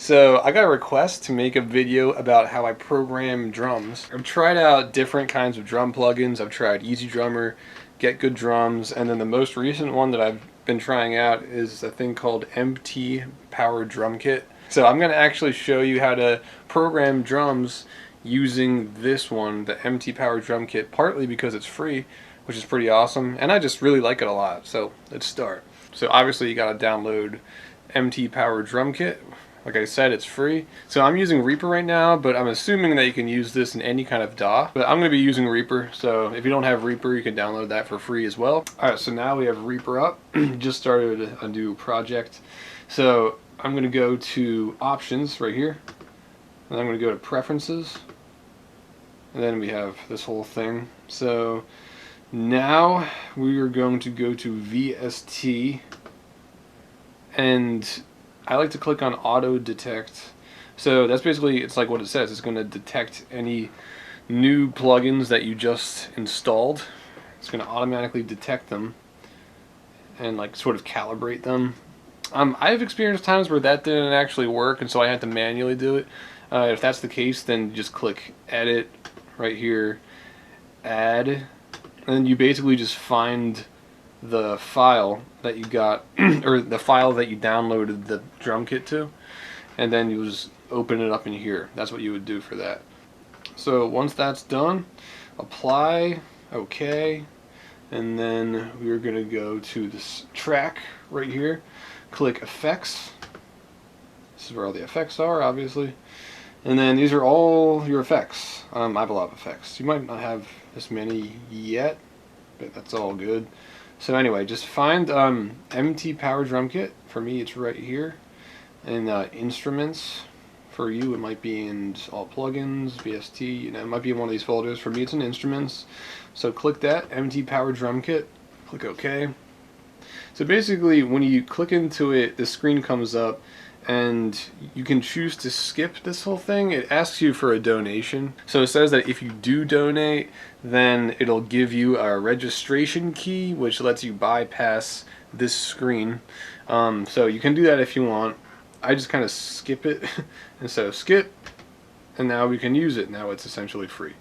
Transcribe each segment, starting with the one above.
So I got a request to make a video about how I program drums. I've tried out different kinds of drum plugins. I've tried Easy Drummer, Get Good Drums, and then the most recent one that I've been trying out is a thing called MT Power Drum Kit. So I'm going to actually show you how to program drums using this one, the MT Power Drum Kit, partly because it's free, which is pretty awesome, and I just really like it a lot. So let's start. So obviously you got to download MT Power Drum Kit. Like I said, it's free. So I'm using Reaper right now, but I'm assuming that you can use this in any kind of DAW. But I'm going to be using Reaper, so if you don't have Reaper, you can download that for free as well. Alright, so now we have Reaper up. Just started a new project. So I'm going to go to Options right here. And I'm going to go to Preferences. And then we have this whole thing. So now we are going to go to VST. And I like to click on Auto Detect. So that's basically, it's like what it says. It's going to detect any new plugins that you just installed. It's going to automatically detect them and like sort of calibrate them. I've experienced times where that didn't actually work, and so I had to manually do it. If that's the case, then just click Edit right here, Add, and then you basically just find the file that you got or the file that you downloaded the drum kit to, and then you just open it up in here. That's what you would do for that. So once that's done, apply, okay, and then we're gonna go to this track right here, click effects. This is where all the effects are, obviously, and then these are all your effects. I have a lot of effects. You might not have this many yet, but that's all good. So anyway, just find MT Power Drum Kit. For me, it's right here. And Instruments. For you, it might be in all plugins, VST. You know, it might be in one of these folders. For me, it's in Instruments. So click that, MT Power Drum Kit. Click OK. So basically, when you click into it, the screen comes up, and you can choose to skip this whole thing. It asks you for a donation. So it says that if you do donate, then it'll give you a registration key, which lets you bypass this screen. So you can do that if you want. I just kind of skip it. And so skip, and now we can use it. Now it's essentially free.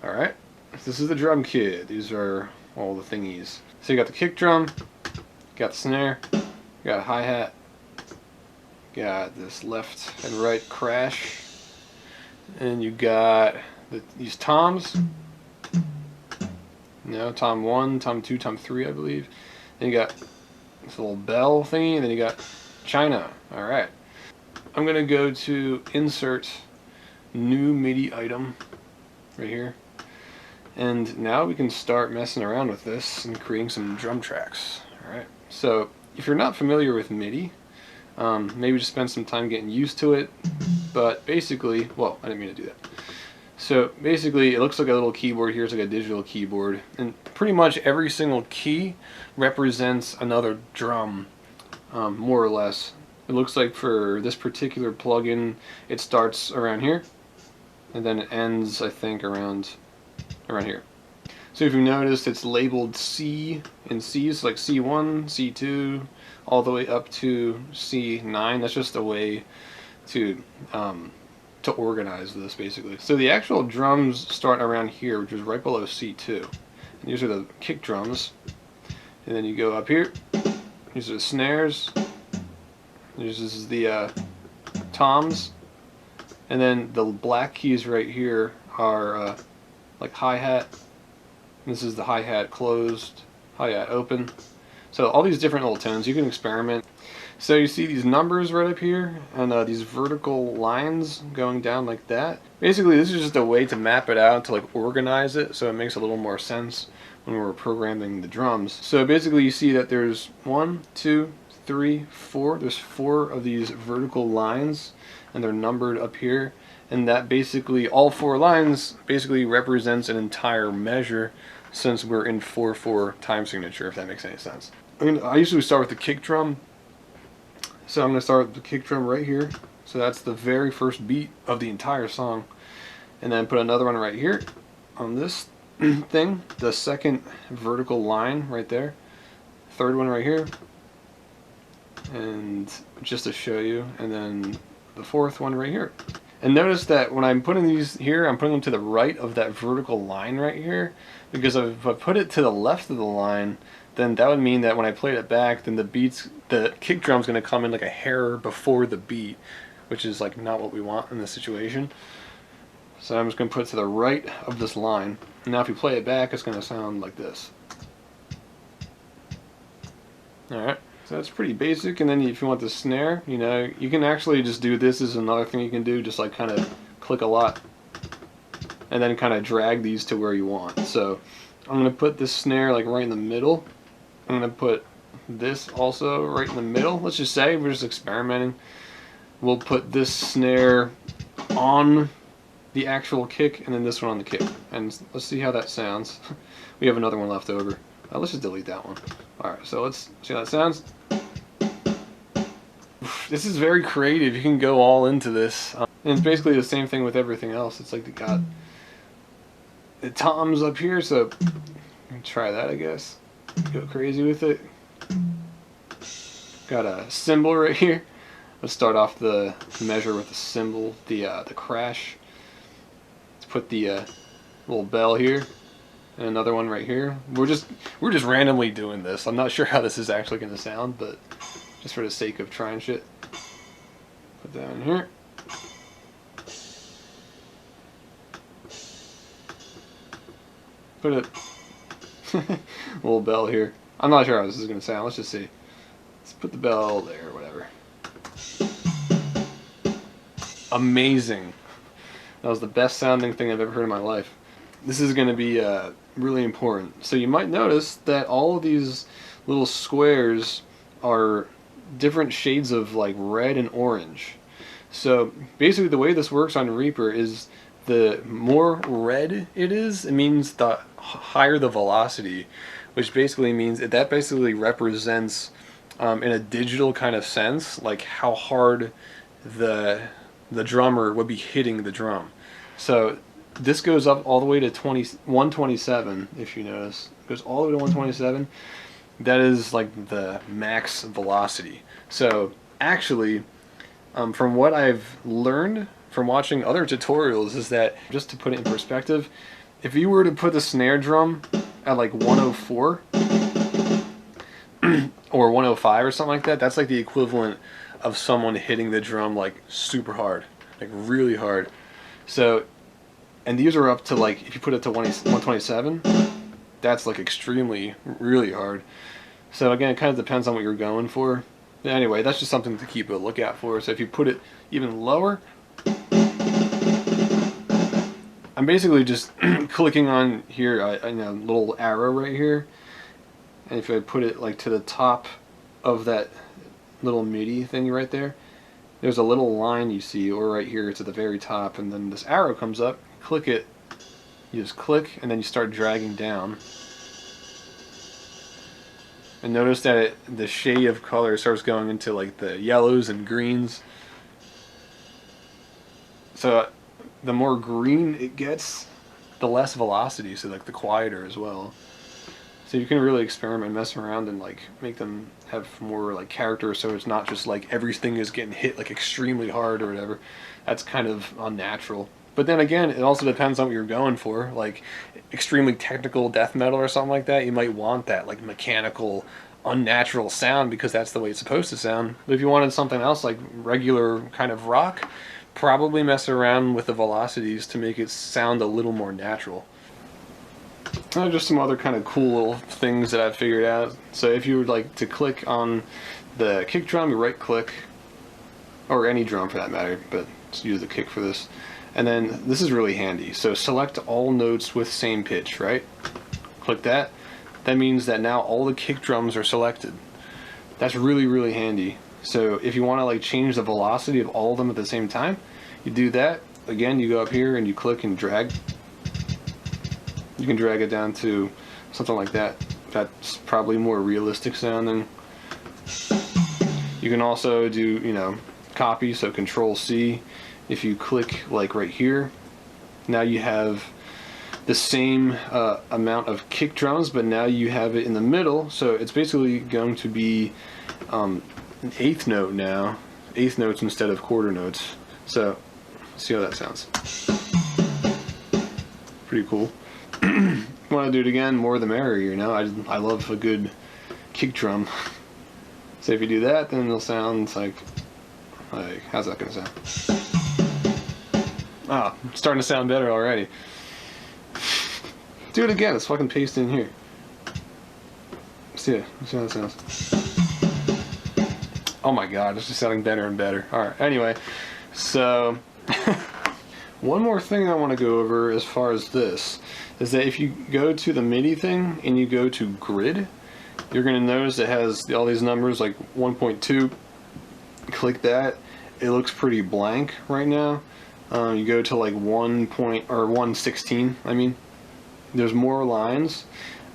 Alright, this is the drum kit. These are all the thingies. So you got the kick drum, you got the snare, you got a hi-hat, got this left and right crash, and you got these toms. No, tom 1, tom 2, tom 3, I believe. Then you got this little bell thingy, and then you got China. Alright. I'm going to go to Insert, New MIDI Item, right here. And now we can start messing around with this and creating some drum tracks. Alright. So, if you're not familiar with MIDI, maybe just spend some time getting used to it. But basically, well, I didn't mean to do that. So basically, it looks like a little keyboard here. It's like a digital keyboard, and pretty much every single key represents another drum, more or less. It looks like for this particular plugin, it starts around here, and then it ends, I think, around here. So if you noticed, it's labeled C in C's, like C1, C2, all the way up to C9. That's just a way to organize this, basically. So the actual drums start around here, which is right below C2. And these are the kick drums. And then you go up here. These are the snares. This is the toms. And then the black keys right here are like hi-hat. This is the hi-hat closed, hi-hat open. So all these different little tones, you can experiment. So you see these numbers right up here, and these vertical lines going down like that. Basically, this is just a way to map it out, to like organize it, so it makes a little more sense when we're programming the drums. So basically you see that there's 1, 2, 3, 4. There's 4 of these vertical lines, and they're numbered up here. And that basically, all 4 lines basically represents an entire measure, since we're in 4/4 time signature, if that makes any sense. I mean, I usually start with the kick drum. So I'm going to start with the kick drum right here. So that's the very first beat of the entire song. And then put another one right here on this thing. The second vertical line right there. Third one right here. And just to show you. And then the fourth one right here. And notice that when I'm putting these here, I'm putting them to the right of that vertical line right here, because if I put it to the left of the line, then that would mean that when I played it back, then the kick drum's going to come in like a hair before the beat, which is like not what we want in this situation. So I'm just going to put it to the right of this line. Now if you play it back, it's going to sound like this. Alright, so that's pretty basic. And then if you want the snare, you know, you can actually just do this. Is another thing you can do, just like kind of click a lot and then kind of drag these to where you want. So I'm going to put this snare like right in the middle. I'm going to put this also right in the middle. Let's just say we're just experimenting. We'll put this snare on the actual kick and then this one on the kick. And let's see how that sounds. We have another one left over. Let's just delete that one. Alright, so let's see how that sounds. This is very creative. You can go all into this. And it's basically the same thing with everything else. It's like they got the toms up here, so try that, I guess. Go crazy with it. Got a cymbal right here. Let's start off the measure with the cymbal, the crash. Let's put the little bell here. And another one right here. We're just randomly doing this. I'm not sure how this is actually going to sound, but just for the sake of trying shit. Put that in here. Put a little bell here. I'm not sure how this is going to sound. Let's just see. Let's put the bell there, whatever. Amazing. That was the best sounding thing I've ever heard in my life. This is going to be really important. So you might notice that all of these little squares are different shades of like red and orange. So basically the way this works on Reaper is the more red it is, it means the higher the velocity, which basically means that basically represents in a digital kind of sense like how hard the drummer would be hitting the drum. So this goes up all the way to 127, if you notice. It goes all the way to 127. That is like the max velocity. So actually, from what I've learned from watching other tutorials is that, just to put it in perspective, if you were to put the snare drum at like 104 or 105 or something like that, that's like the equivalent of someone hitting the drum like super hard, like really hard. So, and these are up to like, if you put it to 127, that's like extremely, really hard. So again, it kind of depends on what you're going for. But anyway, that's just something to keep a lookout for. So if you put it even lower, I'm basically just clicking on here, a little arrow right here. And if I put it like to the top of that little MIDI thing right there, there's a little line you see, or right here, it's at the very top, and then this arrow comes up, click it, you just click, and then you start dragging down. And notice that the shade of color starts going into like the yellows and greens. So the more green it gets, the less velocity, so like the quieter as well. So you can really experiment, mess around, and like make them have more like character, so it's not just like everything is getting hit like extremely hard or whatever. That's kind of unnatural. But then again, it also depends on what you're going for. Like extremely technical death metal or something like that, you might want that like mechanical, unnatural sound because that's the way it's supposed to sound. But if you wanted something else like regular kind of rock, probably mess around with the velocities to make it sound a little more natural. Just some other kind of cool little things that I've figured out. So if you would like to click on the kick drum, you right click, or any drum for that matter, but let's use the kick for this. And then this is really handy. So select all notes with same pitch, right? Click that. That means that now all the kick drums are selected. That's really, really handy. So if you want to like change the velocity of all of them at the same time, you do that. Again, you go up here and you click and drag. You can drag it down to something like that. That's probably more realistic sounding. You can also do, copy, so Control C. If you click like right here, now you have the same amount of kick drums, but now you have it in the middle, so it's basically going to be an eighth note now eighth notes instead of quarter notes. So let's see how that sounds. Pretty cool. Want to do it again, more the merrier, you know. I love a good kick drum. So if you do that, then it'll sound like how's that gonna sound? Ah, it's starting to sound better already. Do it again. Let's fucking paste in here. Let's see how that sounds. Oh my god, it's just sounding better and better. Alright, anyway, so one more thing I want to go over as far as this is that if you go to the MIDI thing and you go to grid, you're going to notice it has all these numbers like 1.2. Click that. It looks pretty blank right now. You go to like 116. I mean, there's more lines.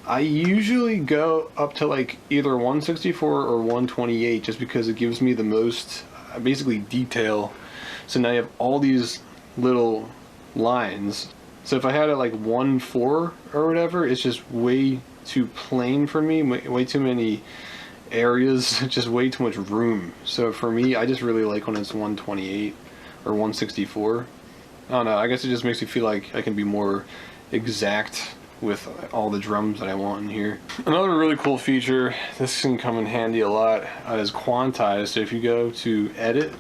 I usually go up to like either 164 or 128 just because it gives me the most basically detail. So now you have all these little lines. So if I had it like 1.4 or whatever, it's just way too plain for me, way too many areas, just way too much room. So for me, I just really like when it's 128 or 164. I don't know, I guess it just makes me feel like I can be more exact with all the drums that I want in here. Another really cool feature, this can come in handy a lot, is Quantize. So if you go to edit,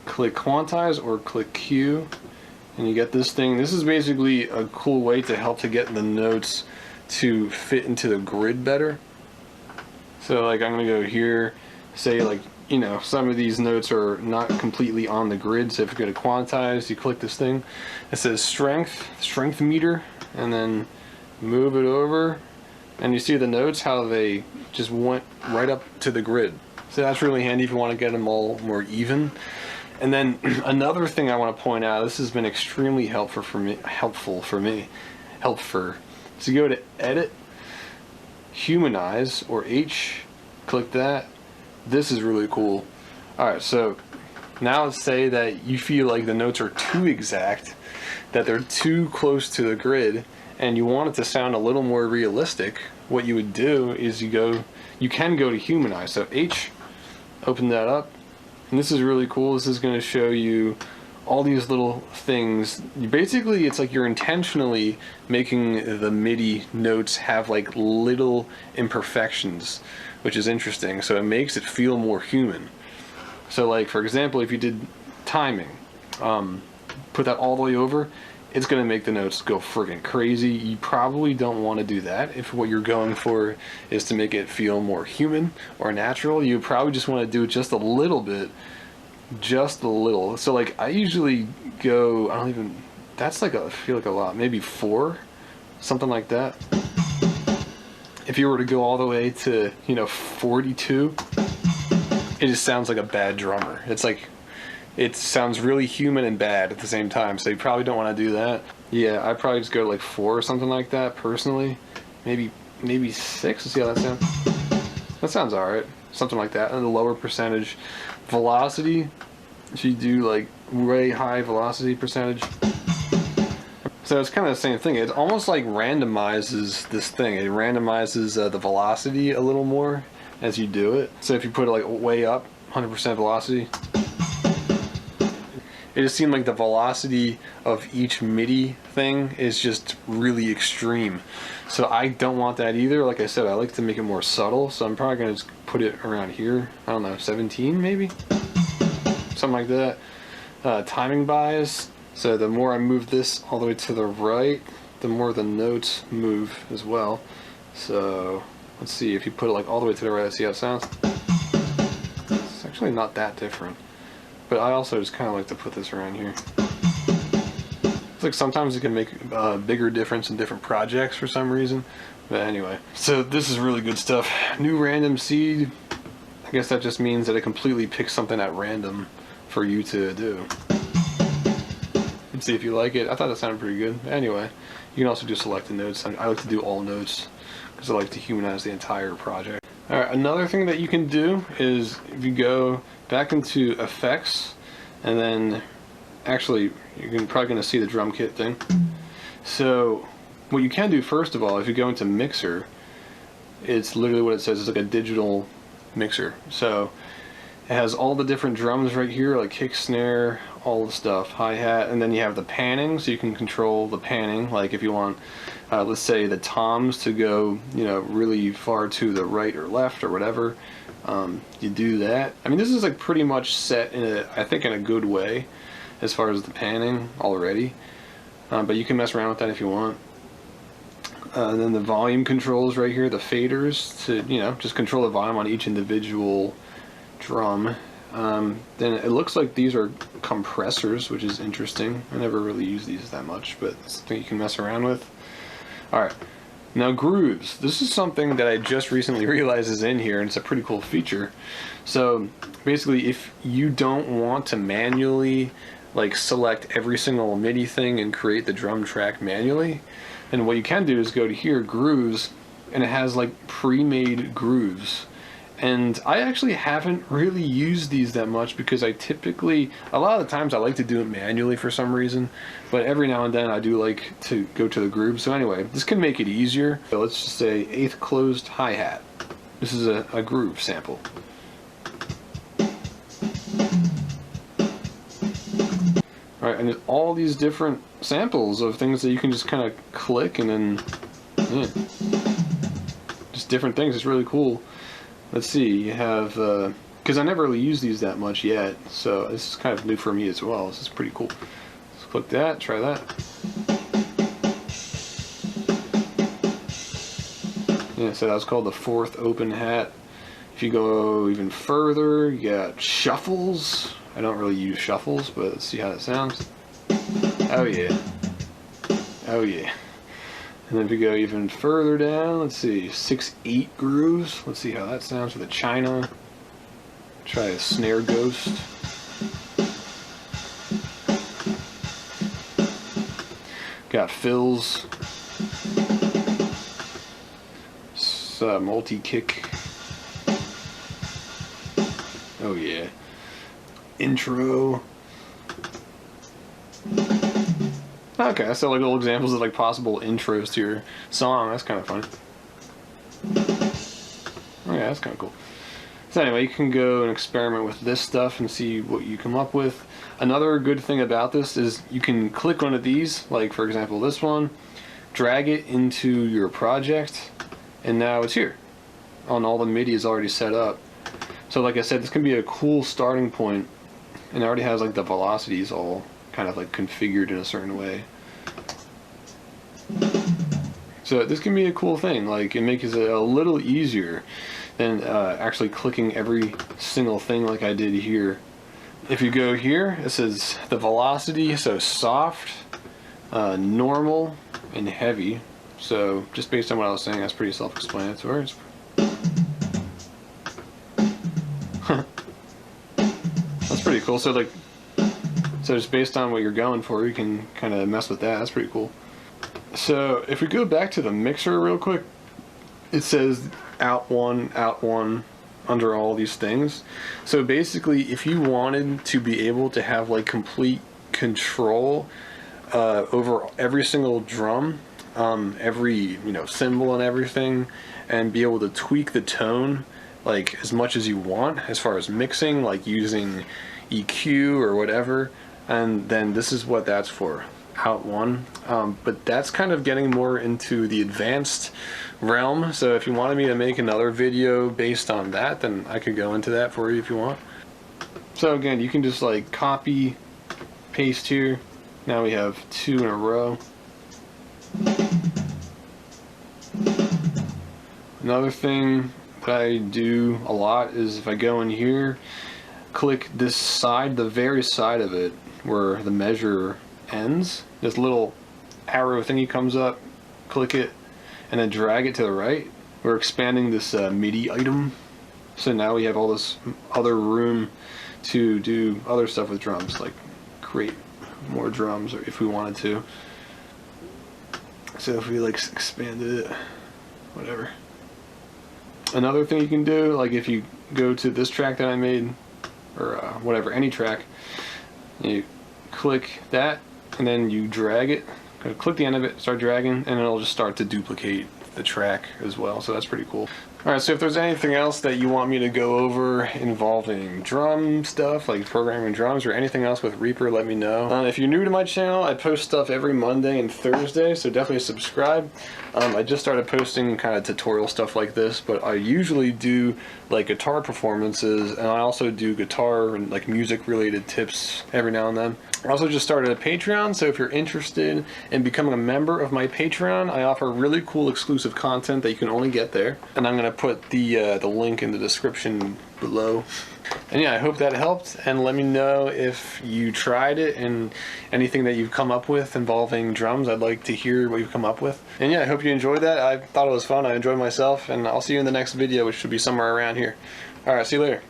click Quantize or click Q, and you get this thing. This is basically a cool way to help to get the notes to fit into the grid better. So like I'm gonna go here, say like, you know, some of these notes are not completely on the grid. So if you go to Quantize, you click this thing, it says strength meter, and then move it over, and you see the notes, how they just went right up to the grid. So that's really handy if you want to get them all more even. And then another thing I want to point out, this has been extremely helpful for me. So you go to edit, humanize, or H, click that. This is really cool. Alright, so now let's say that you feel like the notes are too exact, that they're too close to the grid, and you want it to sound a little more realistic. What you would do is you can go to humanize. So H, open that up, and this is really cool. This is going to show you all these little things. Basically, it's like you're intentionally making the MIDI notes have like little imperfections, which is interesting. So it makes it feel more human. So like, for example, if you did timing, put that all the way over, it's going to make the notes go friggin' crazy. You probably don't want to do that. If what you're going for is to make it feel more human or natural, you probably just want to do it just a little bit. Just a little. So like I usually go, that's like I feel like a lot, maybe 4, something like that. If you were to go all the way to, 42, it just sounds like a bad drummer. It's like, it sounds really human and bad at the same time, so you probably don't want to do that. Yeah, I'd probably just go to like 4 or something like that, personally. Maybe 6, let's see how that sounds. That sounds alright, something like that. And the lower percentage. Velocity, if you do like way high velocity percentage. So it's kind of the same thing. It almost like randomizes this thing. It randomizes the velocity a little more as you do it. So if you put it like way up, 100% velocity, it just seemed like the velocity of each MIDI thing is just really extreme. So I don't want that either. Like I said, I like to make it more subtle, so I'm probably going to just put it around here. I don't know, 17 maybe? Something like that. Timing bias. So the more I move this all the way to the right, the more the notes move as well. So let's see, if you put it like all the way to the right, see how it sounds? It's actually not that different. But I also just kind of like to put this around here. It's like sometimes it can make a bigger difference in different projects for some reason. But anyway, so this is really good stuff. New random seed. I guess that just means that it completely picks something at random for you to do. And see if you like it. I thought it sounded pretty good. Anyway, you can also do selected notes. I like to do all notes because I like to humanize the entire project. Alright, another thing that you can do is if you go back into effects, and then actually you're probably going to see the drum kit thing. So what you can do first of all, if you go into mixer, it's literally what it says. It's like a digital mixer. So It has all the different drums right here, like kick, snare, all the stuff, hi-hat, and then you have the panning, so you can control the panning, like if you want, let's say the toms to go, really far to the right or left or whatever, you do that. I mean, this is like pretty much set I think in a good way, as far as the panning already, but you can mess around with that if you want. And then the volume controls right here, the faders to, just control the volume on each individual drum. Then it looks like these are compressors, which is interesting. I never really use these that much, but it's something you can mess around with. Alright, now grooves. This is something that I just recently realized is in here, and it's a pretty cool feature. So basically, if you don't want to manually select every single MIDI thing and create the drum track manually, then what you can do is go to here, grooves, and it has pre-made grooves. And I actually haven't really used these that much because a lot of the times I like to do it manually for some reason, but every now and then I do like to go to the grooves. So anyway, this can make it easier. So let's just say 8th closed hi-hat. This is a groove sample. Alright, and there's all these different samples of things that you can just kind of click and then, just different things. It's really cool. Let's see, you have, because I never really used these that much yet, so this is kind of new for me as well. This is pretty cool. Let's click that, try that. Yeah, so that was called the 4th open hat. If you go even further, you got shuffles. I don't really use shuffles, but let's see how that sounds. Oh yeah. Oh yeah. And then if we go even further down, let's see, 6/8 grooves. Let's see how that sounds for the China. Try a snare ghost. Got fills. Multi-kick. Oh yeah. Intro. Okay, so little examples of possible intros to your song. That's kind of fun. Okay, that's kind of cool. So anyway, you can go and experiment with this stuff and see what you come up with. Another good thing about this is you can click one of these, like for example this one, drag it into your project, and now it's here. And all the MIDI is already set up. So like I said, this can be a cool starting point, and it already has the velocities all kind of configured in a certain way. So this can be a cool thing. It makes it a little easier than actually clicking every single thing like I did here. If you go here, it says the velocity, so soft, normal, and heavy. So just based on what I was saying, that's pretty self-explanatory. That's pretty cool. So just based on what you're going for, you can kind of mess with that. That's pretty cool. So if we go back to the mixer real quick, it says out one under all these things. So basically, if you wanted to be able to have complete control over every single drum, every cymbal and everything, and be able to tweak the tone as much as you want as far as mixing, using EQ or whatever, and then this is what that's for, out one. But that's kind of getting more into the advanced realm, so if you wanted me to make another video based on that, then I could go into that for you if you want. So again, you can just copy, paste here. Now we have 2 in a row. Another thing that I do a lot is if I go in here, click this side, the very side of it where the measure ends, this little arrow thingy comes up, click it, and then drag it to the right. We're expanding this MIDI item, so now we have all this other room to do other stuff with drums, create more drums, or if we wanted to. So if we expanded it, whatever. Another thing you can do, if you go to this track that I made, or whatever, any track, you click that, and then you drag it, click the end of it, start dragging, and it'll just start to duplicate the track as well, so that's pretty cool. Alright, so if there's anything else that you want me to go over involving drum stuff, like programming drums or anything else with Reaper, let me know. If you're new to my channel, I post stuff every Monday and Thursday, so definitely subscribe. I just started posting kind of tutorial stuff like this, but I usually do like guitar performances, and I also do guitar and like music related tips every now and then. I also just started a Patreon, so if you're interested in becoming a member of my Patreon, I offer really cool exclusive content that you can only get there. And I'm going to put the link in the description below. And yeah, I hope that helped, and let me know if you tried it and anything that you've come up with involving drums. I'd like to hear what you've come up with. And yeah, I hope you enjoyed that. I thought it was fun. I enjoyed myself, and I'll see you in the next video, which should be somewhere around here. Alright, see you later.